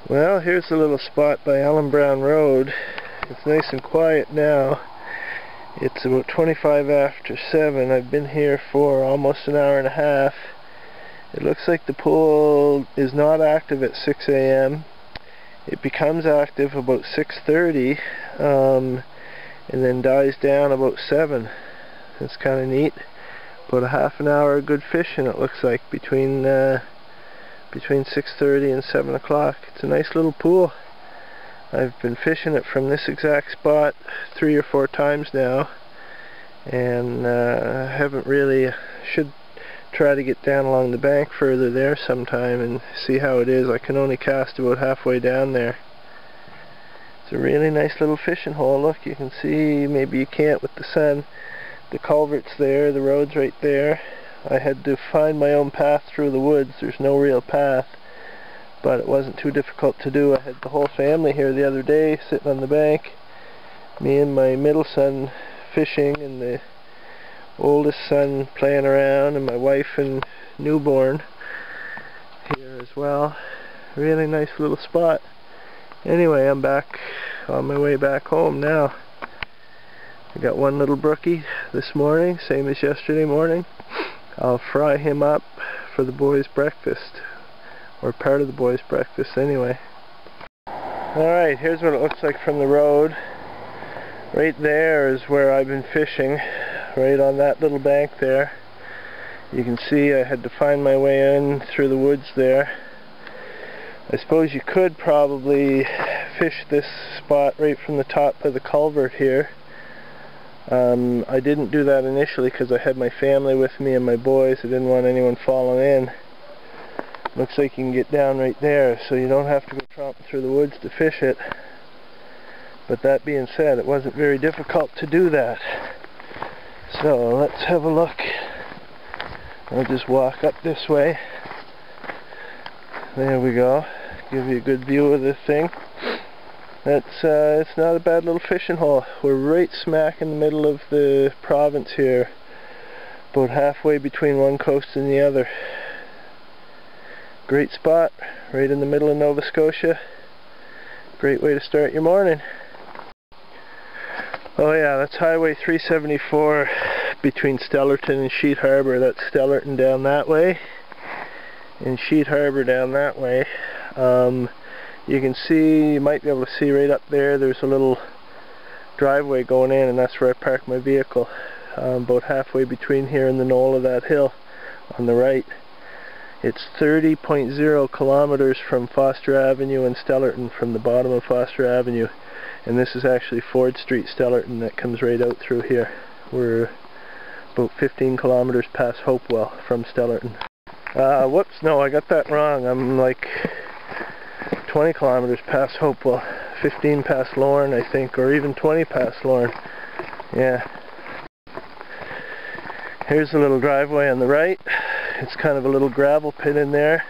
Well, here's a little spot by Allen Brown Road. It's nice and quiet now. It's about 25 after 7. I've been here for almost an hour and a half. It looks like the pool is not active at 6 a.m. It becomes active about 6:30 and then dies down about 7. It's kind of neat. About a half an hour of good fishing, it looks like, between 6:30 and 7 o'clock. It's a nice little pool. I've been fishing it from this exact spot 3 or 4 times now, and haven't really. Should try to get down along the bank further there sometime and see how it is. I can only cast about halfway down there. It's a really nice little fishing hole. Look, you can see, maybe you can't with the sun, the culvert's there, the road's right there. I had to find my own path through the woods. There's no real path, but it wasn't too difficult to do. I had the whole family here the other day sitting on the bank. Me and my middle son fishing, and the oldest son playing around, and my wife and newborn here as well. Really nice little spot. Anyway, I'm back on my way back home now. I got one little brookie this morning, same as yesterday morning. I'll fry him up for the boys' breakfast, or part of the boys' breakfast anyway. Alright, here's what it looks like from the road. Right there is where I've been fishing, right on that little bank there. You can see I had to find my way in through the woods there. I suppose you could probably fish this spot right from the top of the culvert here. I didn't do that initially because I had my family with me and my boys. I didn't want anyone falling in. Looks like you can get down right there, so you don't have to go tromping through the woods to fish it. But that being said, it wasn't very difficult to do that. So let's have a look. I'll just walk up this way. There we go. Give you a good view of this thing. It's not a bad little fishing hole. We're right smack in the middle of the province here, about halfway between one coast and the other. Great spot, right in the middle of Nova Scotia. Great way to start your morning. Oh yeah, that's Highway 374 between Stellarton and Sheet Harbour. That's Stellarton down that way, and Sheet Harbour down that way. You can see, you might be able to see right up there, there's a little driveway going in, and that's where I park my vehicle. About halfway between here and the knoll of that hill on the right. It's 30.0 kilometers from Foster Avenue and Stellarton, from the bottom of Foster Avenue. And this is actually Ford Street, Stellarton, that comes right out through here. We're about 15 kilometers past Hopewell from Stellarton. Whoops, no, I got that wrong. I'm like 20 kilometers past Hopewell, 15 past Lorne, I think, or even 20 past Lorne. Yeah. Here's a little driveway on the right. It's kind of a little gravel pit in there.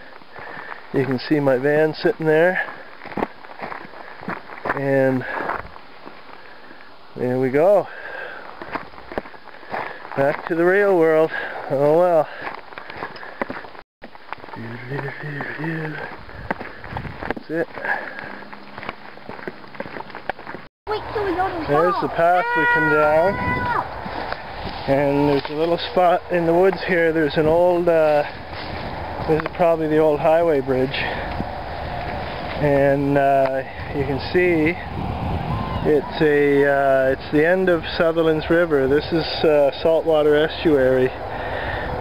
You can see my van sitting there. And there we go. Back to the real world. Oh well. That's it. There's the path we come down, and there's a little spot in the woods here. There's an old, this is probably the old highway bridge, and you can see it's the end of Sutherland's River. This is saltwater estuary,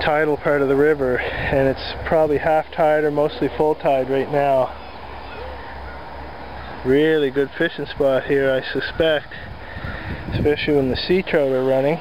tidal part of the river, and it's probably half tide or mostly full tide right now. Really good fishing spot here, I suspect, especially when the sea trout are running.